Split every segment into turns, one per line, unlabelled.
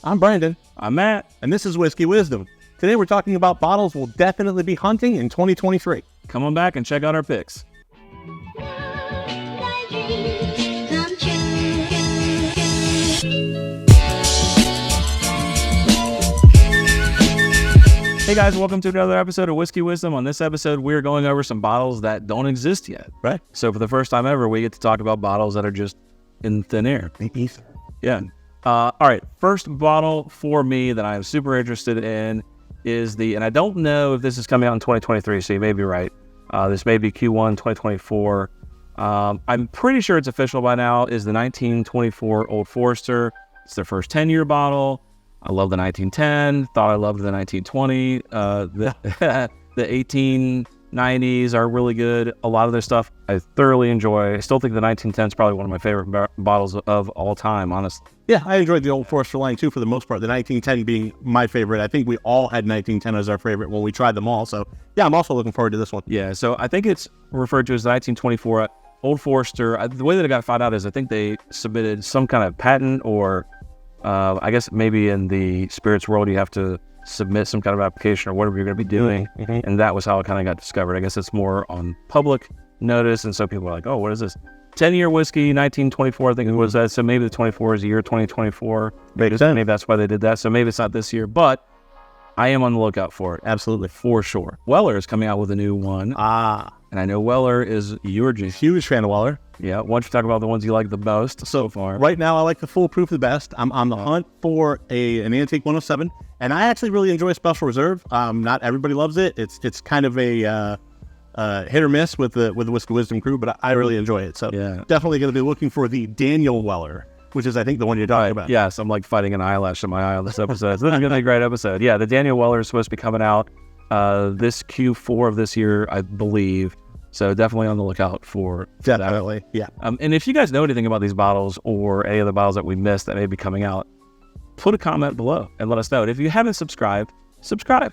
I'm Brandon.
I'm Matt.
And this is Whiskey Wisdom. Today we're talking about bottles we'll definitely be hunting in 2023.
Come on back and check out our picks. Hey guys, welcome to another episode of Whiskey Wisdom. On this episode, we're going over some bottles that don't exist yet.
Right.
So for the first time ever, we get to talk about bottles that are just in thin air.
The ether.
Yeah. All right. First bottle for me that I am super interested in is and I don't know if this is coming out in 2023, so you may be right. This may be Q1 2024. I'm pretty sure it's official by now, is the 1924 Old Forester. It's their first 10-year bottle. I love the 1910, thought I loved the 1920. The 1890s are really good. A lot of their stuff I thoroughly enjoy. I still think the 1910 is probably one of my favorite bottles of all time, honestly.
Yeah, I enjoyed the Old Forester line too for the most part. The 1910 being my favorite. I think we all had 1910 as our favorite when we tried them all. So yeah, I'm also looking forward to this one.
Yeah, so I think it's referred to as the 1924 Old Forester. The way that it got found out is I think they submitted some kind of patent or I guess maybe in the spirits world, you have to submit some kind of application or whatever you're going to be doing. Mm-hmm. And that was how it kind of got discovered. I guess it's more on public notice. And so people are like, oh, what is this? 10-year whiskey, 1924, I think it was that. So maybe the 24 is the year 2024. Maybe that's why they did that. So maybe it's not this year, but I am on the lookout for it.
Absolutely.
For sure. Weller is coming out with a new one. And I know Weller is your
huge fan of Weller.
Yeah. Why don't you talk about the ones you like the most so far?
Right now, I like the Foolproof the best. I'm on the hunt for an Antique 107, and I actually really enjoy Special Reserve. Not everybody loves it. It's kind of a hit or miss with the Whiskey Wisdom crew, but I really enjoy it. So yeah, definitely going to be looking for the Daniel Weller, which is I think the one you're talking about.
Yes, I'm like fighting an eyelash in my eye on this episode. So this is going to be a great episode. Yeah, the Daniel Weller is supposed to be coming out this Q4 of this year, I believe. So definitely on the lookout for
definitely that. Yeah.
And if you guys know anything about these bottles or any of the bottles that we missed that may be coming out, put a comment below and let us know. And if you haven't subscribed, subscribe.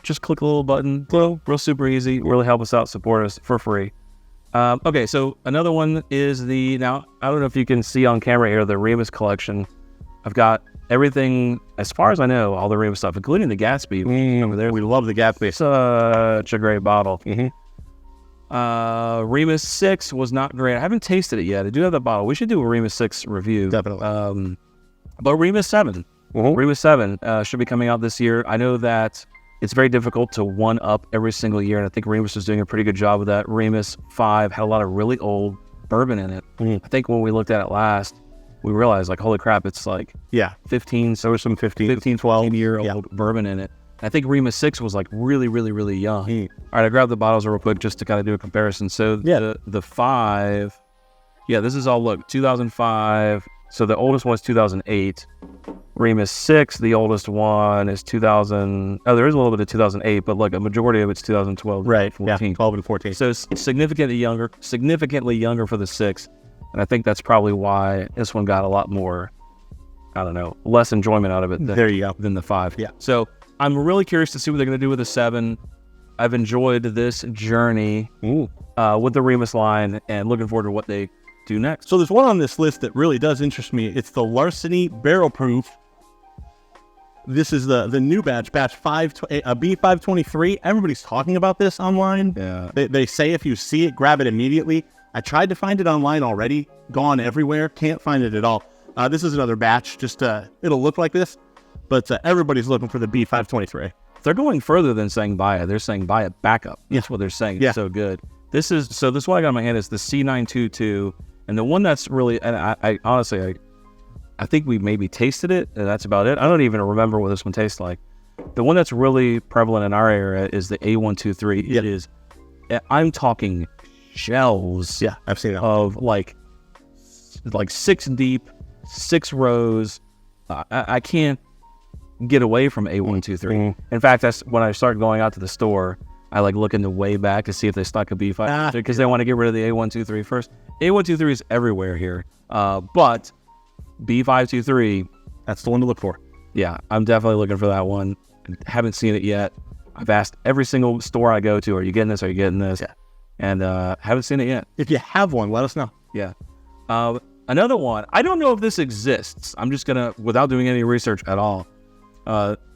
Just click a little button below. Real super easy. Really help us out. Support us for free. Okay, so another one is now I don't know if you can see on camera here the Remus collection. I've got everything, as far as I know, all the Remus stuff, including the Gatsby over there.
We love the Gatsby.
Such a great bottle. Mm-hmm. Remus 6 was not great. I haven't tasted it yet. I do have the bottle. We should do a Remus 6 review.
Definitely.
But Remus 7. Mm-hmm. Remus 7 should be coming out this year. I know that it's very difficult to one-up every single year, and I think Remus is doing a pretty good job of that. Remus 5 had a lot of really old bourbon in it. Mm. I think when we looked at it last, we realized, like, holy crap, it's like 15, so there's some 12-year-old bourbon in it. I think Remus 6 was like really, really, really young. All right, I grabbed the bottles real quick just to kind of do a comparison. So the 5, this is all, look, 2005. So the oldest one is 2008. Remus 6, the oldest one is 2000. Oh, there is a little bit of 2008, but look, a majority of it's 2012.
Right,
14.
12 and 14.
So it's significantly younger for the 6. And I think that's probably why this one got a lot more, I don't know, less enjoyment out of it than the 5.
Yeah.
So I'm really curious to see what they're going to do with the 7. I've enjoyed this journey with the Remus line and looking forward to what they do next.
So there's one on this list that really does interest me. It's the Larceny Barrel Proof. This is the new batch 5, B523. Everybody's talking about this online.
Yeah.
They say if you see it, grab it immediately. I tried to find it online already. Gone everywhere. Can't find it at all. This is another batch. Just it'll look like this, but everybody's looking for the B523.
They're going further than saying buy it. They're saying buy it backup. That's what they're saying. It's so good. This one I got in my hand is the C922, and the one that's really, and I honestly, I think we maybe tasted it, and that's about it. I don't even remember what this one tastes like. The one that's really prevalent in our area is the A123. It is, I'm talking shelves.
Yeah, I've seen it.
Of like 6 deep, 6 rows. I can't get away from A123. In fact, that's when I start going out to the store. I like look in the way back to see if they stock a B5 because they want to get rid of the A123 first. A123 is everywhere here, but B523,
that's the one to look for.
Yeah, I'm definitely looking for that one. Haven't seen it yet. I've asked every single store I go to, are you getting this? Are you getting this?
Yeah.
And haven't seen it yet.
If you have one, let us know.
Yeah. Another one. I don't know if this exists. I'm just gonna, without doing any research at all.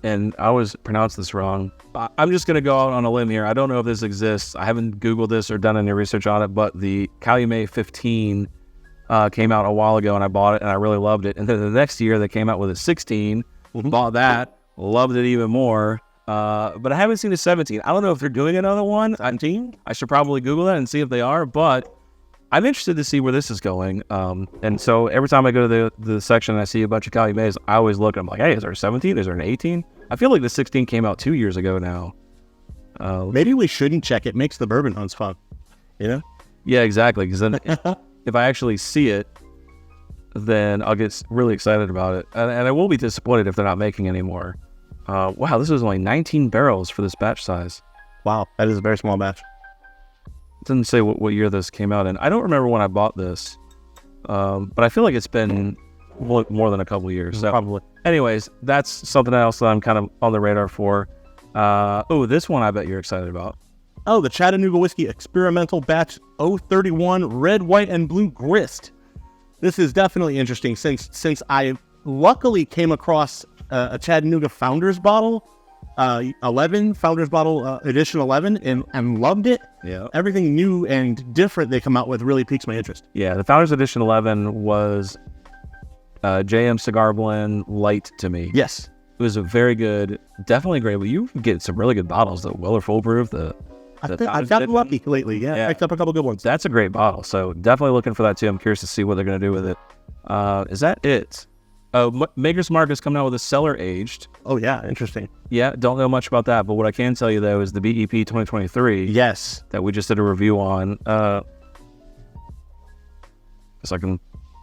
And I always pronounce this wrong. I'm just gonna go out on a limb here. I don't know if this exists. I haven't Googled this or done any research on it, but the Calumet 15 came out a while ago, and I bought it, and I really loved it. And then the next year, they came out with a 16. Bought that, loved it even more. But I haven't seen a 17. I don't know if they're doing another one. 17. I should probably Google that and see if they are, but I'm interested to see where this is going. And so every time I go to the section and I see a bunch of Calumets, I always look and I'm like, hey, is there a 17? Is there an 18? I feel like the 16 came out 2 years ago now.
Maybe we shouldn't check. It makes the bourbon hunts fun, you know?
Yeah, exactly. Because then if I actually see it, then I'll get really excited about it. And I will be disappointed if they're not making any more. Wow, this is only 19 barrels for this batch size.
Wow, that is a very small batch.
It doesn't say what year this came out in. I don't remember when I bought this, but I feel like it's been more than a couple of years. So,
probably.
Anyways, that's something else that I'm kind of on the radar for. This one I bet you're excited about.
Oh, the Chattanooga Whiskey Experimental Batch 031 Red, White, and Blue Grist. This is definitely interesting since I luckily came across a Chattanooga Founders bottle, 11 Founders bottle edition 11, and loved it.
Yeah,
everything new and different they come out with really piques my interest.
Yeah, the Founders edition 11 was JM Cigar Blend light to me.
Yes,
it was a very good, definitely great. But you can get some really good bottles. The Weller Full Proof,
I've gotten lucky lately. Yeah, picked up a couple good ones.
That's a great bottle. So definitely looking for that too. I'm curious to see what they're going to do with it. Is that it? Maker's Mark is coming out with a cellar aged.
Oh yeah, interesting.
Yeah, don't know much about that, but what I can tell you though is the BEP 2023.
Yes,
that we just did a review on. So I can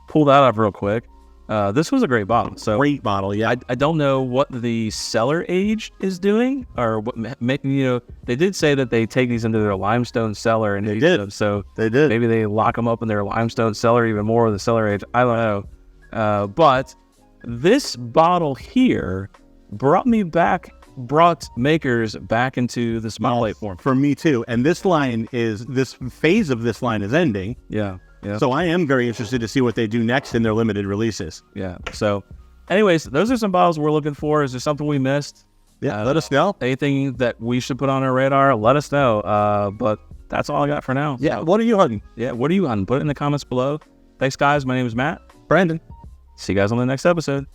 pull that up real quick. This was a great bottle. So
great bottle. Yeah,
I don't know what the cellar aged is doing, or what. They did say that they take these into their limestone cellar and age them. So
they did.
Maybe they lock them up in their limestone cellar even more with the cellar age. I don't know. But this bottle here brought Makers back into the spotlight form.
For me too. And this phase of this line is ending.
Yeah.
So I am very interested to see what they do next in their limited releases.
Yeah. So anyways, those are some bottles we're looking for. Is there something we missed?
Yeah, let us know.
Anything that we should put on our radar, let us know. But that's all I got for now.
Yeah. So, what are you hunting?
Yeah. What are you hunting? Put it in the comments below. Thanks, guys. My name is Matt.
Brandon.
See you guys on the next episode.